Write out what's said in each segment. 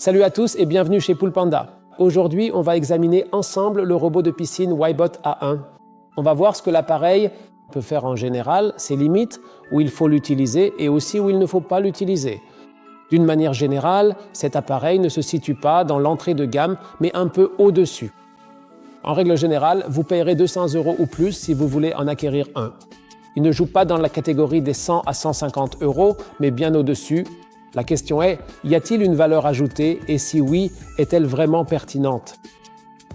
Salut à tous et bienvenue chez Pool Panda. Aujourd'hui, on va examiner ensemble le robot de piscine Wybot A1. On va voir ce que l'appareil peut faire en général, ses limites, où il faut l'utiliser et aussi où il ne faut pas l'utiliser. D'une manière générale, cet appareil ne se situe pas dans l'entrée de gamme, mais un peu au-dessus. En règle générale, vous payerez 200 € ou plus si vous voulez en acquérir un. Il ne joue pas dans la catégorie des 100 à 150 €, mais bien au-dessus. La question est, y a-t-il une valeur ajoutée et si oui, est-elle vraiment pertinente?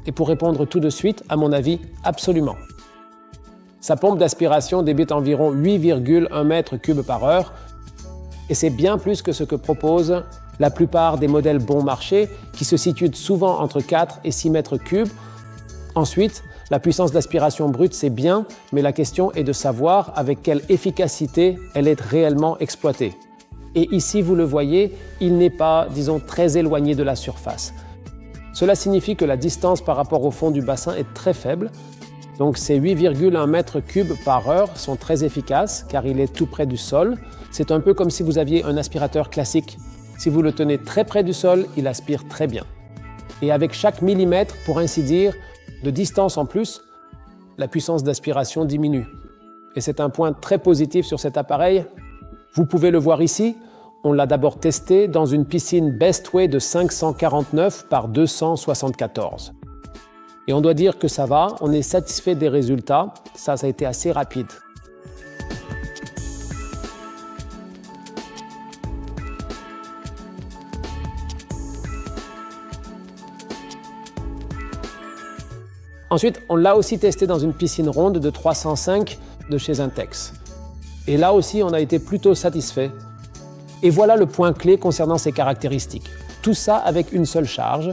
Et pour répondre tout de suite, à mon avis, absolument. Sa pompe d'aspiration débite environ 8,1 m3 par heure et c'est bien plus que ce que proposent la plupart des modèles bon marché qui se situent souvent entre 4 et 6 m3. Ensuite, la puissance d'aspiration brute, c'est bien, mais la question est de savoir avec quelle efficacité elle est réellement exploitée. Et ici, vous le voyez, il n'est pas, disons, très éloigné de la surface. Cela signifie que la distance par rapport au fond du bassin est très faible. Donc ces 8,1 m3 par heure sont très efficaces car il est tout près du sol. C'est un peu comme si vous aviez un aspirateur classique. Si vous le tenez très près du sol, il aspire très bien. Et avec chaque millimètre, pour ainsi dire, de distance en plus, la puissance d'aspiration diminue. Et c'est un point très positif sur cet appareil. Vous pouvez le voir ici, on l'a d'abord testé dans une piscine Bestway de 549 par 274. Et on doit dire que ça va, on est satisfait des résultats, ça a été assez rapide. Ensuite, on l'a aussi testé dans une piscine ronde de 305 de chez Intex. Et là aussi, on a été plutôt satisfait. Et voilà le point clé concernant ses caractéristiques. Tout ça avec une seule charge,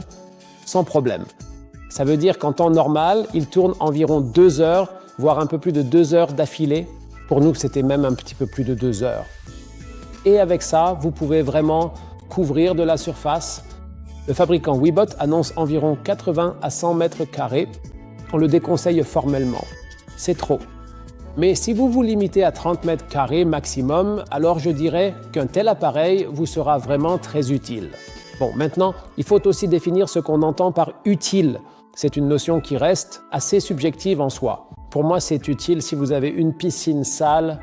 sans problème. Ça veut dire qu'en temps normal, il tourne environ 2 heures, voire un peu plus de 2 heures d'affilée. Pour nous, c'était même un petit peu plus de 2 heures. Et avec ça, vous pouvez vraiment couvrir de la surface. Le fabricant Wybot annonce environ 80 à 100 m². On le déconseille formellement. C'est trop. Mais si vous vous limitez à 30 m² maximum, alors je dirais qu'un tel appareil vous sera vraiment très utile. Bon, maintenant, il faut aussi définir ce qu'on entend par « utile ». C'est une notion qui reste assez subjective en soi. Pour moi, c'est utile si vous avez une piscine sale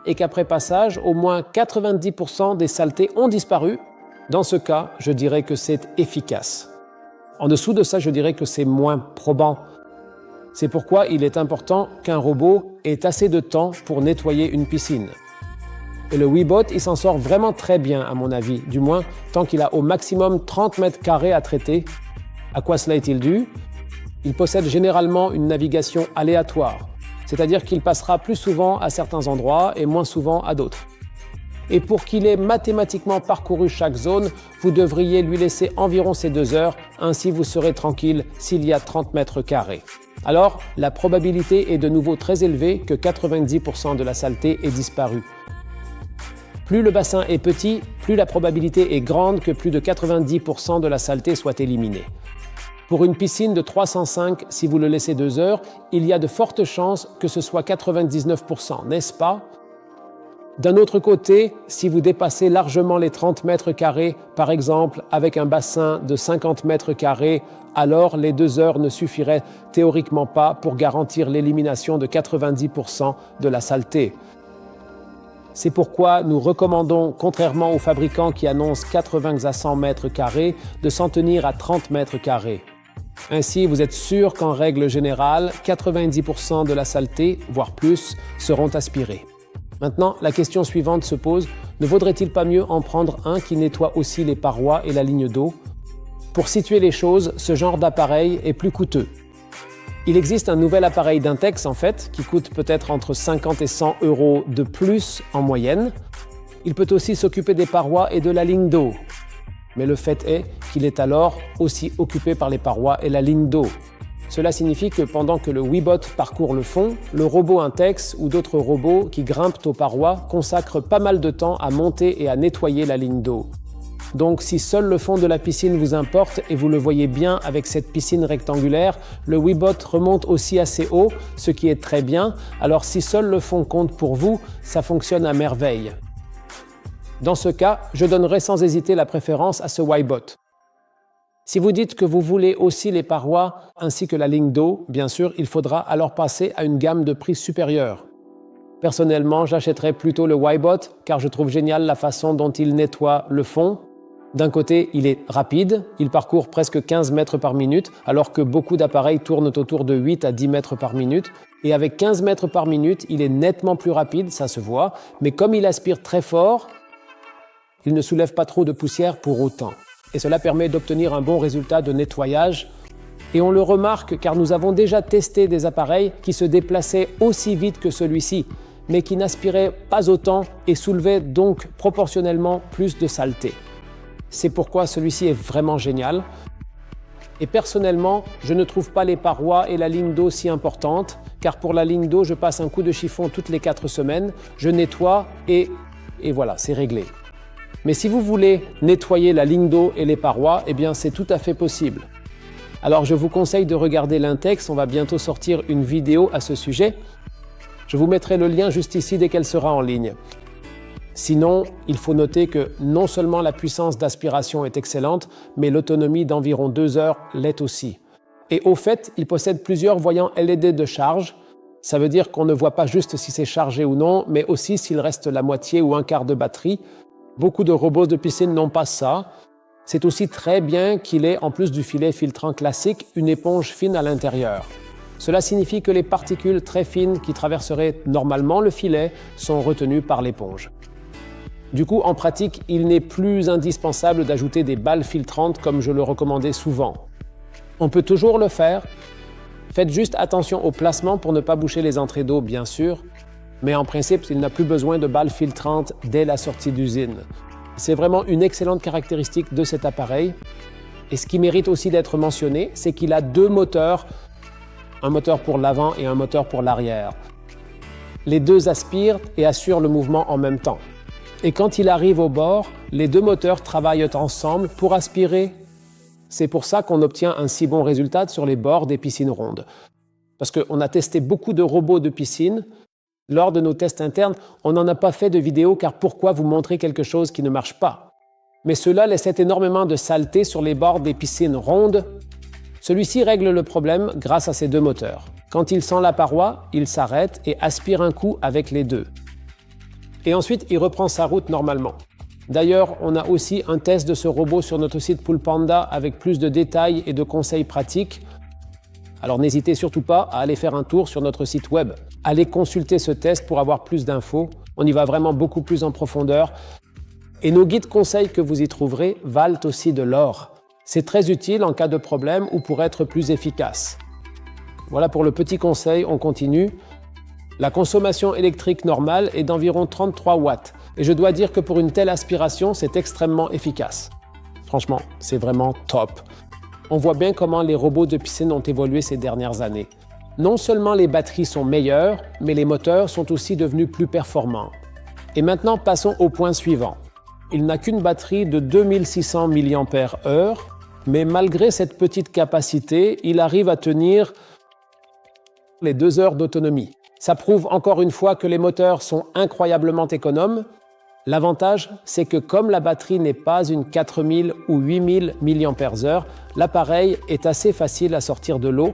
et qu'après passage, au moins 90% des saletés ont disparu. Dans ce cas, je dirais que c'est efficace. En dessous de ça, je dirais que c'est moins probant. C'est pourquoi il est important qu'un robot ait assez de temps pour nettoyer une piscine. Et le Wybot, il s'en sort vraiment très bien à mon avis, du moins tant qu'il a au maximum 30 m² à traiter. À quoi cela est-il dû? Il possède généralement une navigation aléatoire, c'est-à-dire qu'il passera plus souvent à certains endroits et moins souvent à d'autres. Et pour qu'il ait mathématiquement parcouru chaque zone, vous devriez lui laisser environ ces 2 heures, ainsi vous serez tranquille s'il y a 30 m². Alors, la probabilité est de nouveau très élevée que 90% de la saleté ait disparu. Plus le bassin est petit, plus la probabilité est grande que plus de 90% de la saleté soit éliminée. Pour une piscine de 305, si vous le laissez 2 heures, il y a de fortes chances que ce soit 99%, n'est-ce pas? D'un autre côté, si vous dépassez largement les 30 m², par exemple avec un bassin de 50 m², alors les 2 heures ne suffiraient théoriquement pas pour garantir l'élimination de 90% de la saleté. C'est pourquoi nous recommandons, contrairement aux fabricants qui annoncent 80 à 100 m², de s'en tenir à 30 m². Ainsi, vous êtes sûr qu'en règle générale, 90% de la saleté, voire plus, seront aspirés. Maintenant, la question suivante se pose, ne vaudrait-il pas mieux en prendre un qui nettoie aussi les parois et la ligne d'eau? Pour situer les choses, ce genre d'appareil est plus coûteux. Il existe un nouvel appareil d'Intex en fait, qui coûte peut-être entre 50 et 100 € de plus en moyenne. Il peut aussi s'occuper des parois et de la ligne d'eau. Mais le fait est qu'il est alors aussi occupé par les parois et la ligne d'eau. Cela signifie que pendant que le Wybot parcourt le fond, le robot Intex ou d'autres robots qui grimpent aux parois consacrent pas mal de temps à monter et à nettoyer la ligne d'eau. Donc si seul le fond de la piscine vous importe et vous le voyez bien avec cette piscine rectangulaire, le Wybot remonte aussi assez haut, ce qui est très bien. Alors si seul le fond compte pour vous, ça fonctionne à merveille. Dans ce cas, je donnerai sans hésiter la préférence à ce Wybot. Si vous dites que vous voulez aussi les parois ainsi que la ligne d'eau, bien sûr, il faudra alors passer à une gamme de prix supérieure. Personnellement, j'achèterais plutôt le Y-Bot car je trouve génial la façon dont il nettoie le fond. D'un côté, il est rapide, il parcourt presque 15 mètres par minute, alors que beaucoup d'appareils tournent autour de 8 à 10 mètres par minute. Et avec 15 mètres par minute, il est nettement plus rapide, ça se voit, mais comme il aspire très fort, il ne soulève pas trop de poussière pour autant. Et cela permet d'obtenir un bon résultat de nettoyage. Et on le remarque car nous avons déjà testé des appareils qui se déplaçaient aussi vite que celui-ci, mais qui n'aspiraient pas autant et soulevaient donc proportionnellement plus de saleté. C'est pourquoi celui-ci est vraiment génial. Et personnellement, je ne trouve pas les parois et la ligne d'eau si importantes, car pour la ligne d'eau, je passe un coup de chiffon toutes les 4 semaines, je nettoie et voilà, c'est réglé. Mais si vous voulez nettoyer la ligne d'eau et les parois, eh bien c'est tout à fait possible. Alors je vous conseille de regarder l'index, on va bientôt sortir une vidéo à ce sujet. Je vous mettrai le lien juste ici dès qu'elle sera en ligne. Sinon, il faut noter que non seulement la puissance d'aspiration est excellente, mais l'autonomie d'environ 2 heures l'est aussi. Et au fait, il possède plusieurs voyants LED de charge. Ça veut dire qu'on ne voit pas juste si c'est chargé ou non, mais aussi s'il reste la moitié ou un quart de batterie. Beaucoup de robots de piscine n'ont pas ça. C'est aussi très bien qu'il ait, en plus du filet filtrant classique, une éponge fine à l'intérieur. Cela signifie que les particules très fines qui traverseraient normalement le filet sont retenues par l'éponge. Du coup, en pratique, il n'est plus indispensable d'ajouter des balles filtrantes comme je le recommandais souvent. On peut toujours le faire. Faites juste attention au placement pour ne pas boucher les entrées d'eau, bien sûr. Mais en principe, il n'a plus besoin de balles filtrantes dès la sortie d'usine. C'est vraiment une excellente caractéristique de cet appareil. Et ce qui mérite aussi d'être mentionné, c'est qu'il a 2 moteurs, un moteur pour l'avant et un moteur pour l'arrière. Les 2 aspirent et assurent le mouvement en même temps. Et quand il arrive au bord, les 2 moteurs travaillent ensemble pour aspirer. C'est pour ça qu'on obtient un si bon résultat sur les bords des piscines rondes. Parce qu'on a testé beaucoup de robots de piscine. Lors de nos tests internes, on n'en a pas fait de vidéo car pourquoi vous montrer quelque chose qui ne marche pas? Mais cela laissait énormément de saleté sur les bords des piscines rondes. Celui-ci règle le problème grâce à ses 2 moteurs. Quand il sent la paroi, il s'arrête et aspire un coup avec les 2. Et ensuite, il reprend sa route normalement. D'ailleurs, on a aussi un test de ce robot sur notre site Poolpanda avec plus de détails et de conseils pratiques. Alors n'hésitez surtout pas à aller faire un tour sur notre site web. Allez consulter ce test pour avoir plus d'infos. On y va vraiment beaucoup plus en profondeur. Et nos guides conseils que vous y trouverez valent aussi de l'or. C'est très utile en cas de problème ou pour être plus efficace. Voilà pour le petit conseil, on continue. La consommation électrique normale est d'environ 33 watts. Et je dois dire que pour une telle aspiration, c'est extrêmement efficace. Franchement, c'est vraiment top. On voit bien comment les robots de piscine ont évolué ces dernières années. Non seulement les batteries sont meilleures, mais les moteurs sont aussi devenus plus performants. Et maintenant, passons au point suivant. Il n'a qu'une batterie de 2600 mAh, mais malgré cette petite capacité, il arrive à tenir les 2 heures d'autonomie. Ça prouve encore une fois que les moteurs sont incroyablement économes. L'avantage, c'est que comme la batterie n'est pas une 4000 ou 8000 mAh, l'appareil est assez facile à sortir de l'eau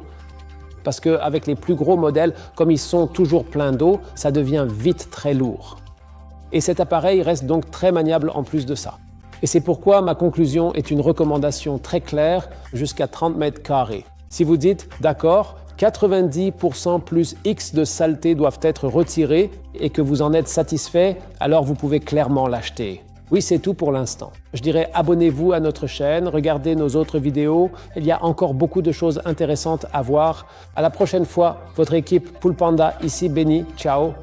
parce qu'avec les plus gros modèles, comme ils sont toujours pleins d'eau, ça devient vite très lourd. Et cet appareil reste donc très maniable en plus de ça. Et c'est pourquoi ma conclusion est une recommandation très claire jusqu'à 30 mètres carrés. Si vous dites « d'accord », 90% plus X de saleté doivent être retirés et que vous en êtes satisfait, alors vous pouvez clairement l'acheter. Oui, c'est tout pour l'instant. Je dirais abonnez-vous à notre chaîne, regardez nos autres vidéos. Il y a encore beaucoup de choses intéressantes à voir. À la prochaine fois, votre équipe Poolpanda ici béni. Ciao.